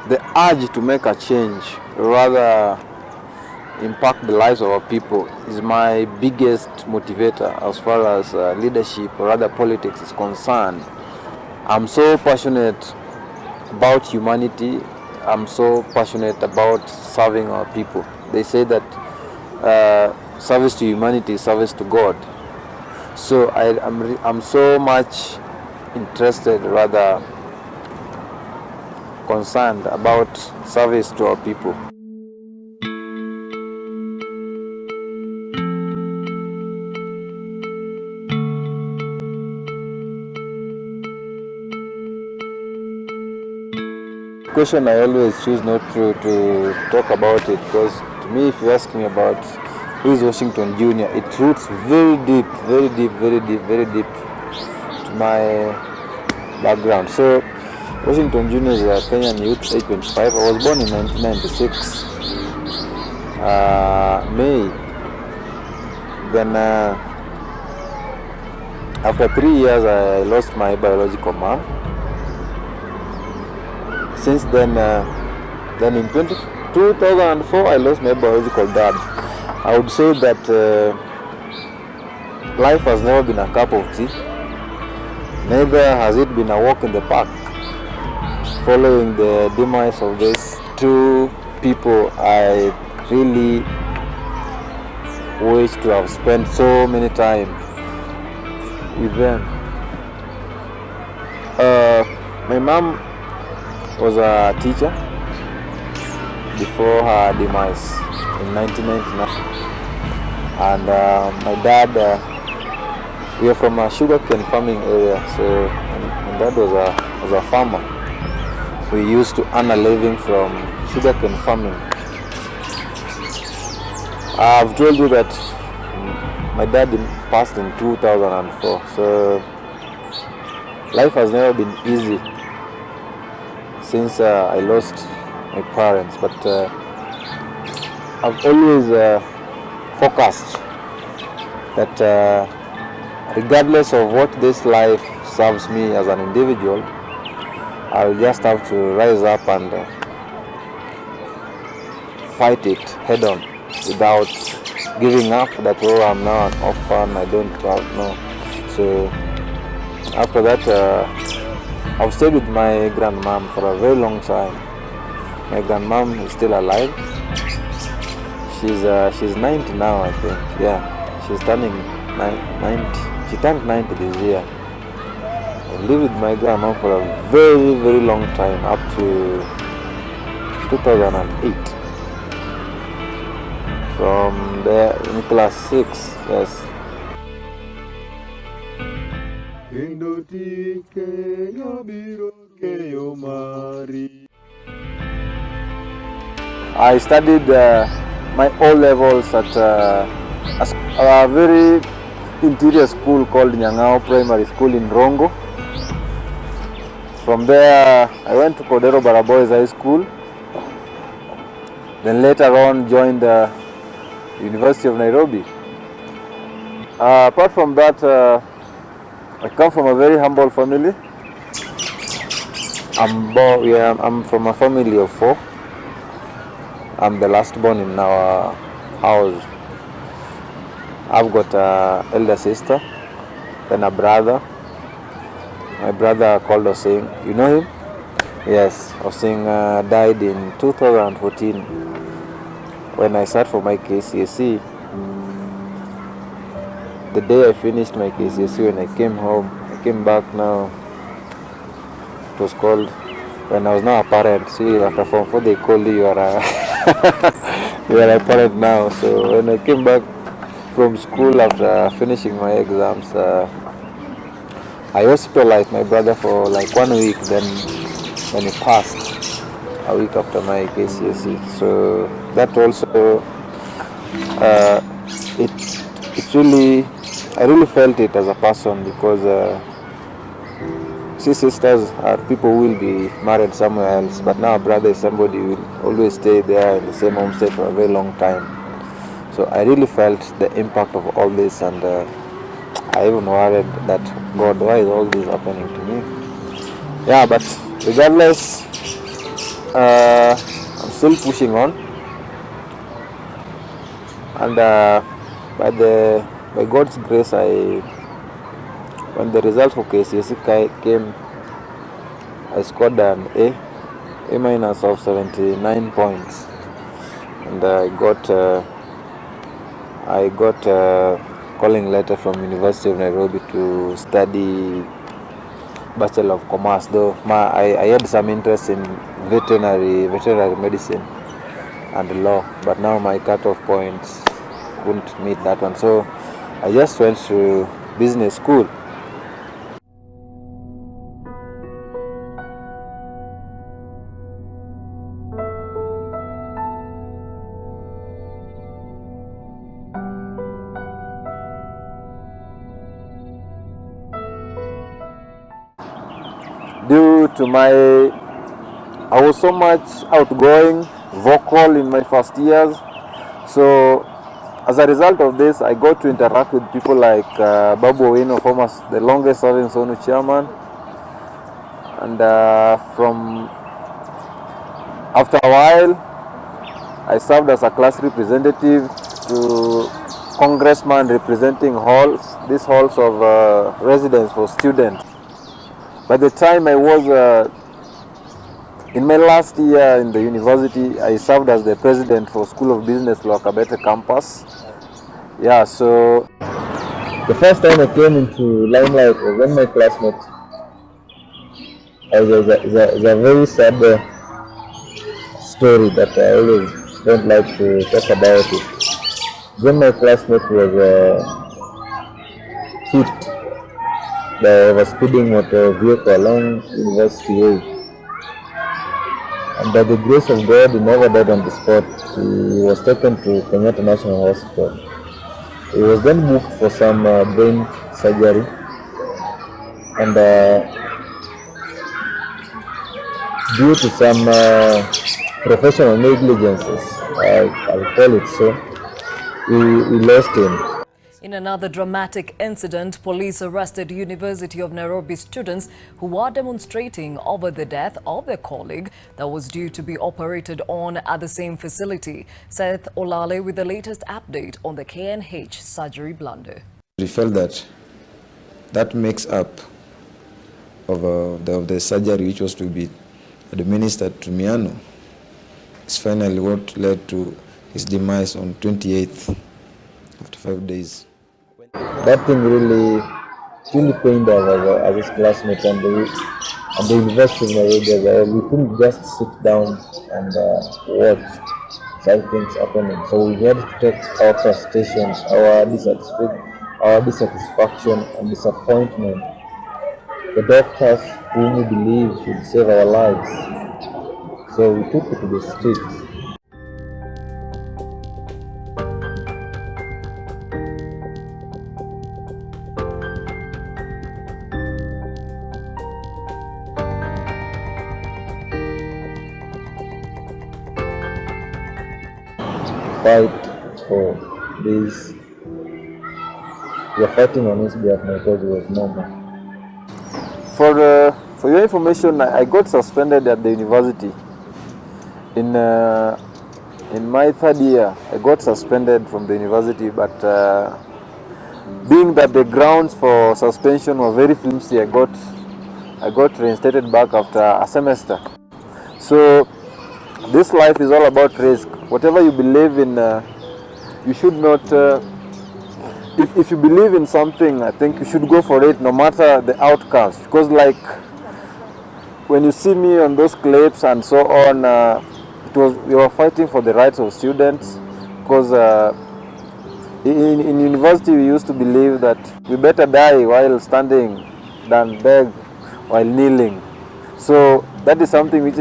the urge to make a change, rather impact the lives of our people, is my biggest motivator as far as leadership or rather politics is concerned. I'm so passionate about humanity. I'm so passionate about serving our people. They say that service to humanity is service to God. So I'm so much interested, rather concerned about service to our people. Question I always choose not to talk about it, because to me, if you ask me about who is Washington Jr., it roots very deep to my background. So Washington Jr. is a Kenyan youth, age 25. I was born in 1996, May. Then after 3 years, I lost my biological mom. Since then in 2004, I lost my biological dad. I would say that life has never been a cup of tea. Neither has it been a walk in the park. Following the demise of these two people, I really wish to have spent so many time with them. My mom was a teacher before her demise in 1999, and my dad, we are from a sugarcane farming area, so my dad was a farmer. We used to earn a living from sugarcane farming. I've told you that my dad passed in 2004, so life has never been easy since I lost my parents, but I've always focused that regardless of what this life serves me as an individual, I'll just have to rise up and fight it head on without giving up that, oh, I'm now an orphan, I don't know. So after that, I've stayed with my grandmom for a very long time. My grandmom is still alive. She's 90 now, I think. Yeah, she's turning 90. She turned 90 this year. I lived with my grandmom for a very long time, up to 2008. From there, in class 6, yes. I studied my O-levels at a very interior school called Nyang'ao Primary School in Rongo. From there, I went to Kodero Baraboys High School. Then later on joined the University of Nairobi. Apart from that, I come from a very humble family. I'm from a family of 4. I'm the last born in our house. I've got an elder sister, then a brother. My brother called Osing. You know him? Yes, Osing died in 2014 when I sat for my KCSE. The day I finished my KCSE, when I came home, I came back now. It was called, when I was now a parent. See, after Form 4 they called you are a you are a parent now. So when I came back from school after finishing my exams, I hospitalized my brother for like 1 week. Then when he passed a week after my KCSE. So that also it really, I really felt it as a person, because sisters are people who will be married somewhere else, but now a brother is somebody who will always stay there in the same homestead for a very long time. So I really felt the impact of all this, and I even worried that, God, why is all this happening to me? Yeah, but regardless, I'm still pushing on, and by God's grace, when the results for KCSE came, I scored an A minus of 79 points, and I got a calling letter from University of Nairobi to study Bachelor of Commerce. Though I had some interest in veterinary medicine and law, but now my cutoff points couldn't meet that one, so I just went to business school. Due to I was so much outgoing, vocal in my first years, so as a result of this, I got to interact with people like Babu Owino, former the longest serving SONU chairman, and from after a while, I served as a class representative to congressman representing these halls of residence for students. By the time I was in my last year in the university, I served as the president for School of Business Law Kabete campus. Yeah, so the first time I came into limelight was when my classmate. It's a very sad story that I always don't like to talk about it. When my classmate was hit by a speeding motor vehicle along University Way. And by the grace of God, he never died on the spot. He was taken to Kenyatta National Hospital. He was then booked for some brain surgery, and due to some professional negligences, I'll call it so, we lost him. In another dramatic incident, police arrested University of Nairobi students who were demonstrating over the death of their colleague that was due to be operated on at the same facility. Seth Olale with the latest update on the KNH surgery blunder. We felt that makes up of the surgery which was to be administered to Miano is finally what led to his demise on 28th after 5 days. That thing really pained us as his classmates and the University of Nairobi. We couldn't just sit down and watch such things happening. So we had to take our frustrations, our dissatisfaction and disappointment. The doctors whom we believe should save our lives. So we took it to the streets. Fight for this. We are fighting on his behalf because it was normal. For your information, I got suspended at the university. In my third year, I got suspended from the university, but being that the grounds for suspension were very flimsy, I got reinstated back after a semester. So this life is all about risk. Whatever you believe in, you should not. If you believe in something, I think you should go for it, no matter the outcomes. Because, like, when you see me on those clips and so on, we were fighting for the rights of students. Because in university, we used to believe that we better die while standing than beg while kneeling. So that is something which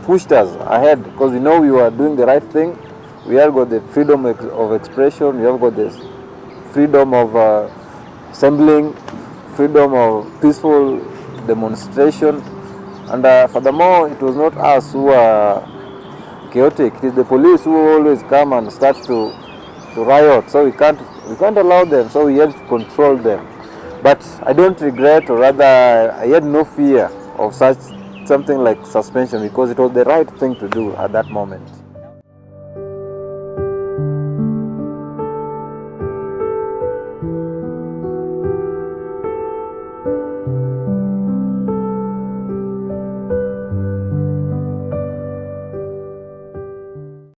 pushed us ahead, because we know we were doing the right thing. We have got the freedom of expression, we have got this freedom of assembling, freedom of peaceful demonstration, and furthermore, it was not us who were chaotic. It is the police who always come and start to riot. So we can't allow them. So we had to control them. But I don't regret, or rather, I had no fear of such something like suspension because it was the right thing to do at that moment.